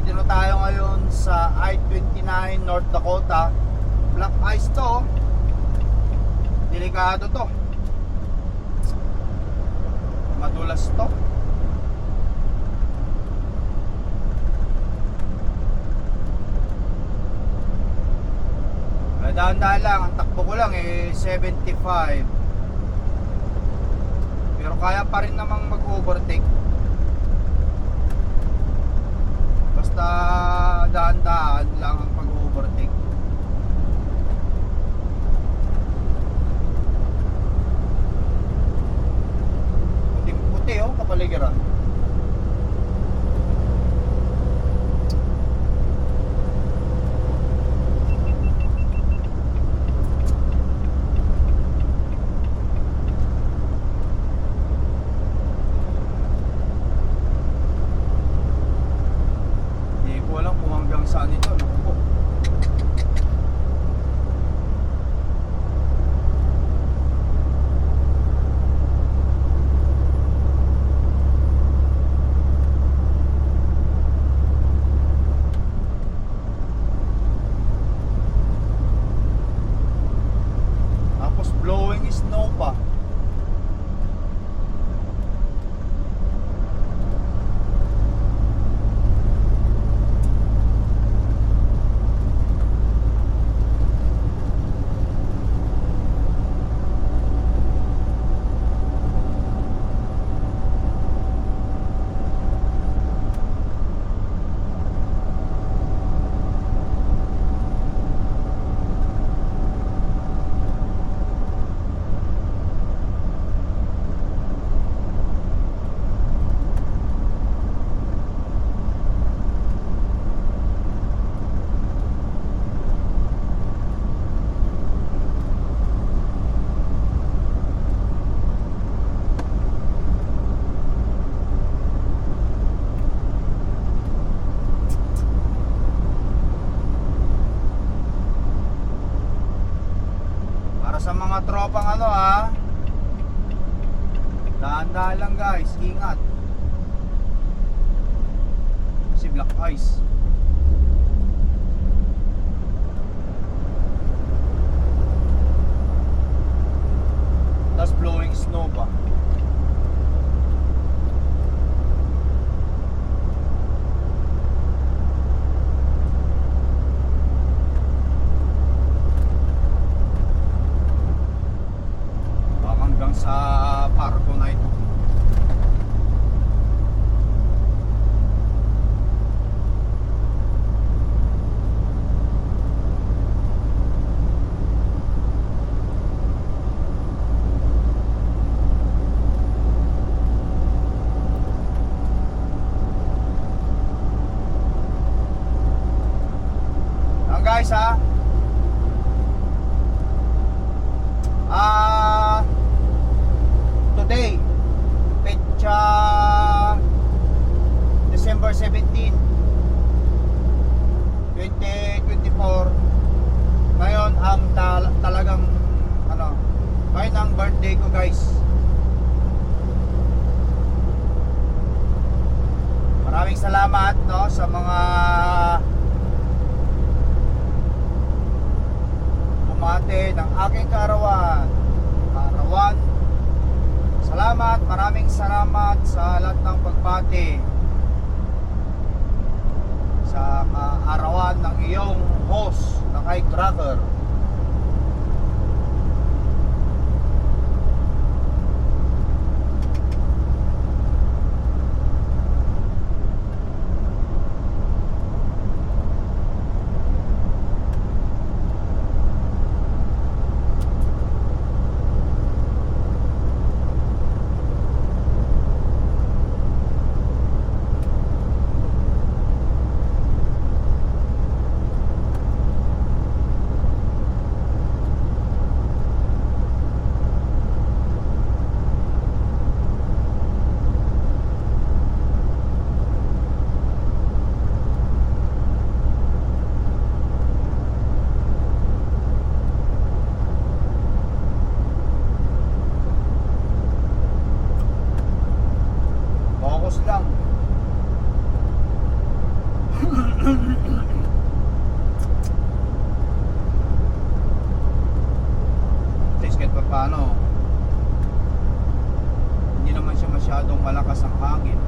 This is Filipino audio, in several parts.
Nandito tayo ngayon sa I-29 North Dakota. Black ice to. Delikado to. Madulas to. Dahan-dahan lang. Ang takbo ko lang 75. Pero kaya pa rin namang mag-overtake. Basta dahan-dahan lang ang pag-overtake. Puting-puti kapaligiran. Saan ito? Naku po. Tapos blowing snow pa. Sa mga tropang dahan-dahan lang guys, ingat kasi black ice. Tapos blowing snow pa. Sa parko na ito. Yan guys today, petsa December 17, 2024. Ngayon ang talagang ngayon ang birthday ko guys. Maraming salamat sa mga bumate ng aking kaarawan. Salamat, maraming salamat sa lahat ng pagbati sa kaarawan ng iyong host na kay Cracker. malakas ang hangin.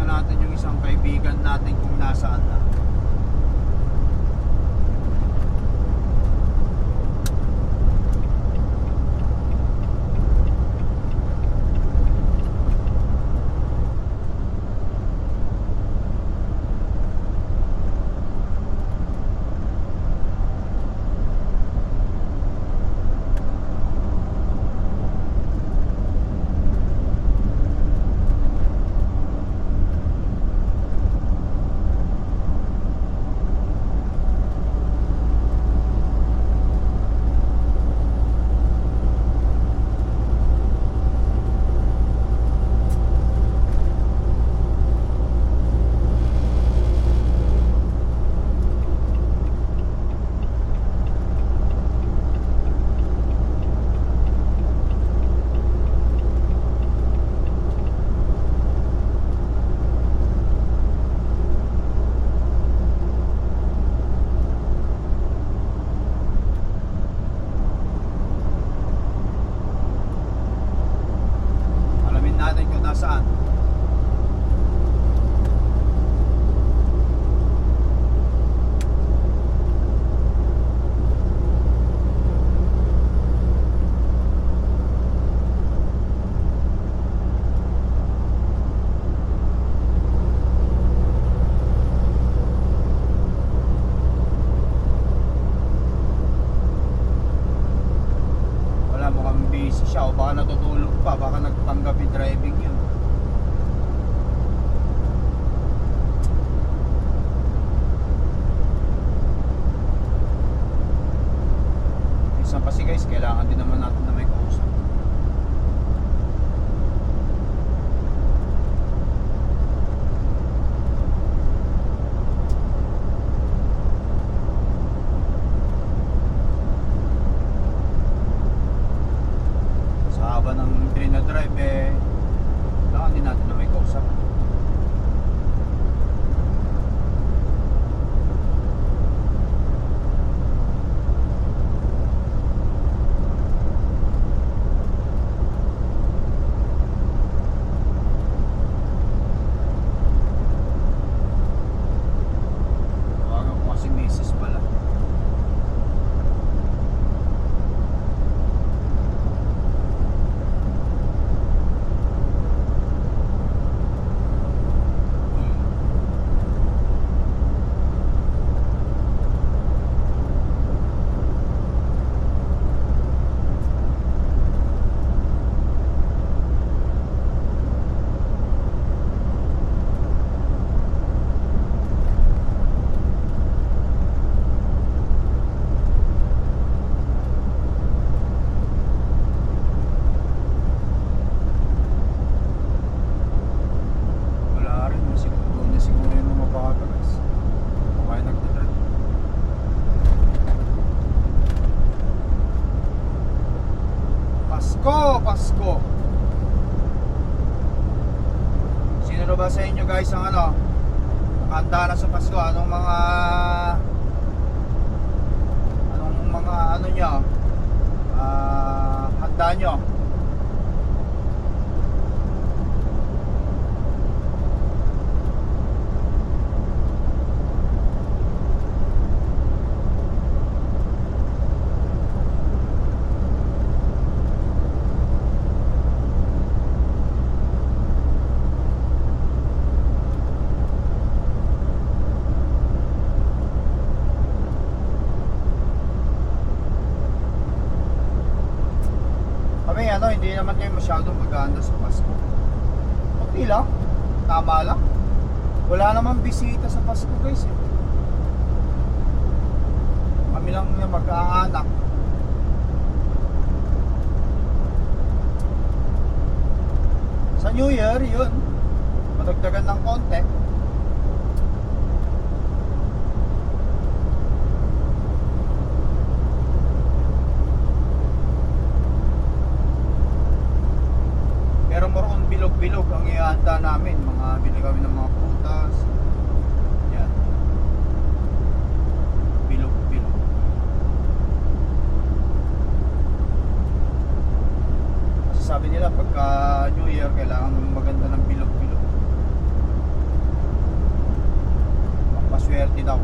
Natin yung isang kaibigan natin kung nasaan na. Natin kung nasaan. Wala, mukhang busy siya o baka natutulog pa, baka nagpanggabi driving yun. Minsan kasi guys, kailangan din naman natin na may kausap. Sa haba ng drive eh, kailangan din natin na may kausap. Tawagan ko kasi misis pala. Pasko. Sino na ba sa inyo guys ang ano, nakahanda na sa Pasko? Anong mga ano nyo, handa nyo? Kami ano, hindi naman kayo masyadong maganda sa Pasko. Okay lang, tama lang. Wala namang bisita sa Pasko guys eh. Kami lang yung mag-aanak. Saan New Year, yun. Madagdagan ng konti. Pero more on bilog-bilog ang ihanda namin. Mga bili kami ng mga prutas. Yan. Bilog-bilog. Kasi sabi nila pagka New Year kailangan maganda ng bilog-bilog. Pampaswerte daw.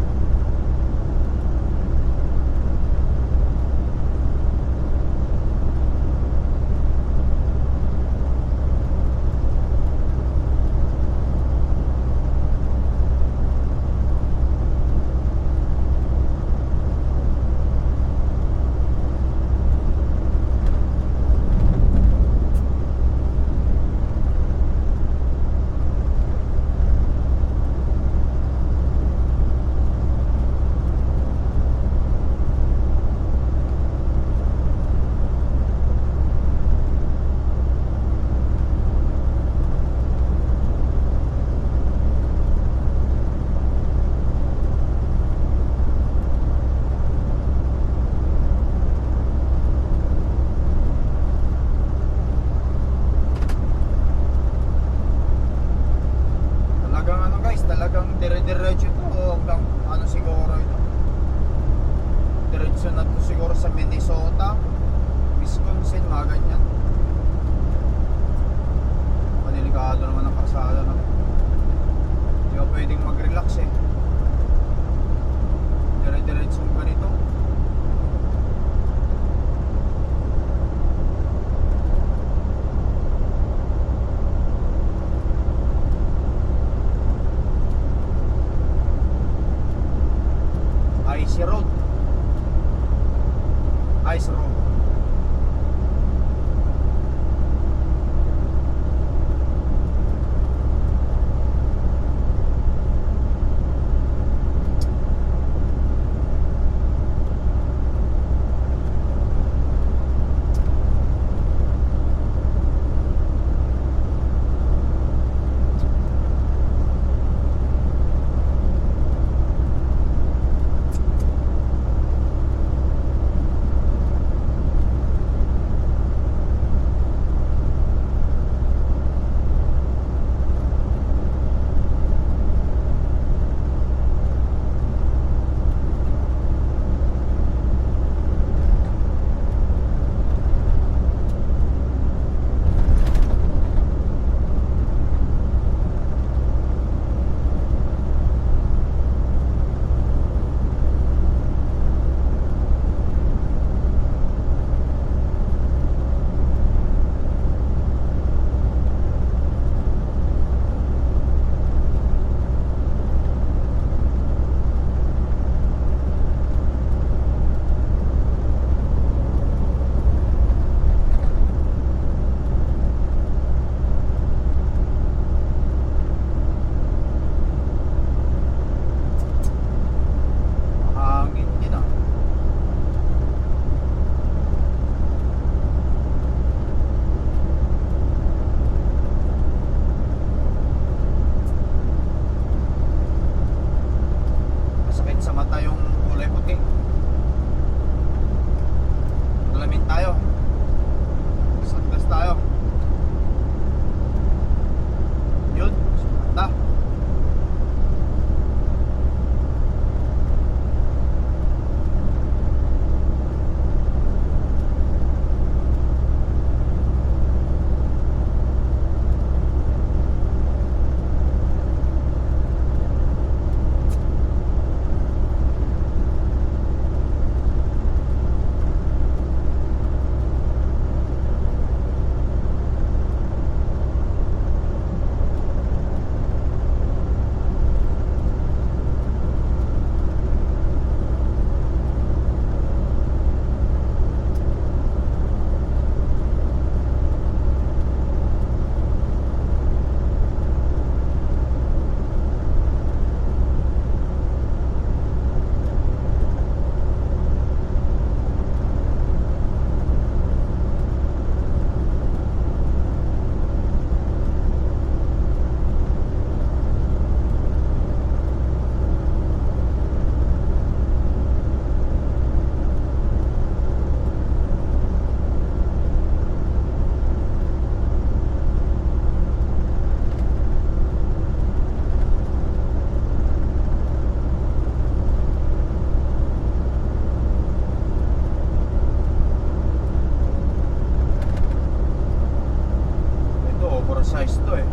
Oversize to eh.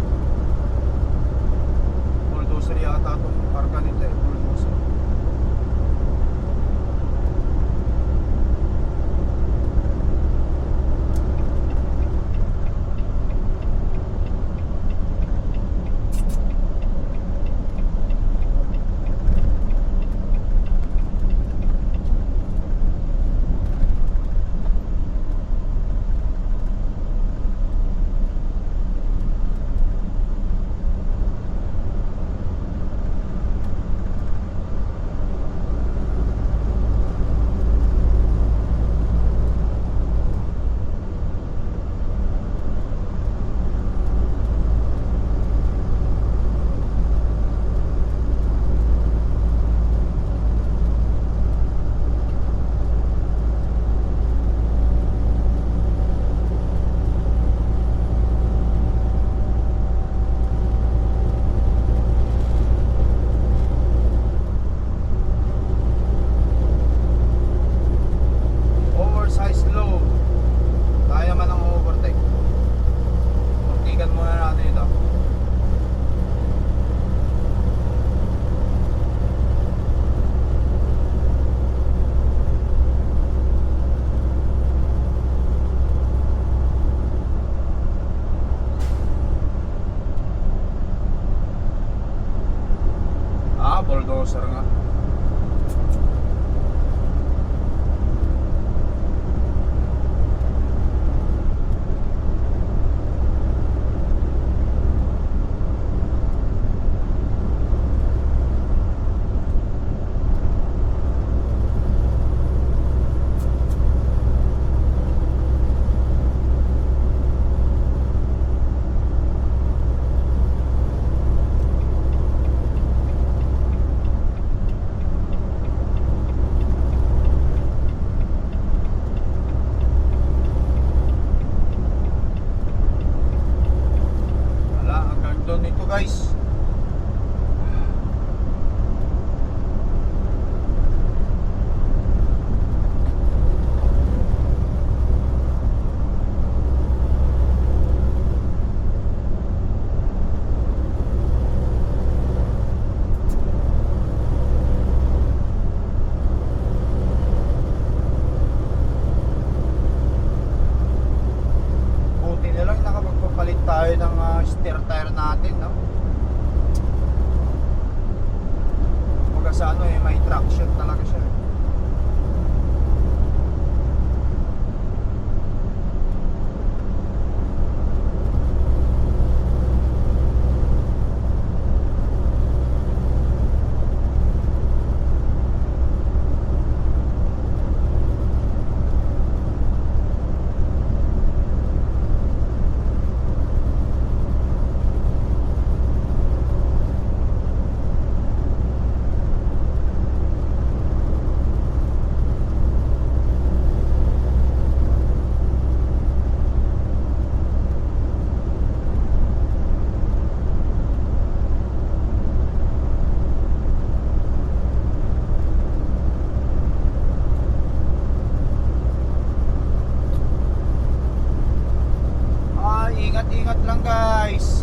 Bulldozer yata itong karga nito eh. Bulldozer. Oversize load. Kaya man ang overtake. Puntikan muna natin ito. Bulldozer nga. Ito guys, buti na lang nakapagpapalit tayo ng steer tire natin, no? Kumbaga sa ano eh, may traction talaga siya. Ingat-ingat lang guys.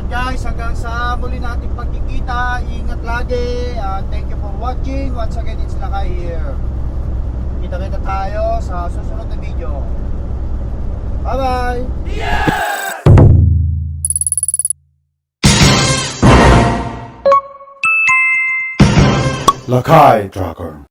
Guys, hanggang sa muli nating pagkikita, ingat lagi. Thank you for watching. Once again, it's Lakay here. Kita-kita tayo sa susunod na video. Bye-bye! Yeah! Lakay Tracker.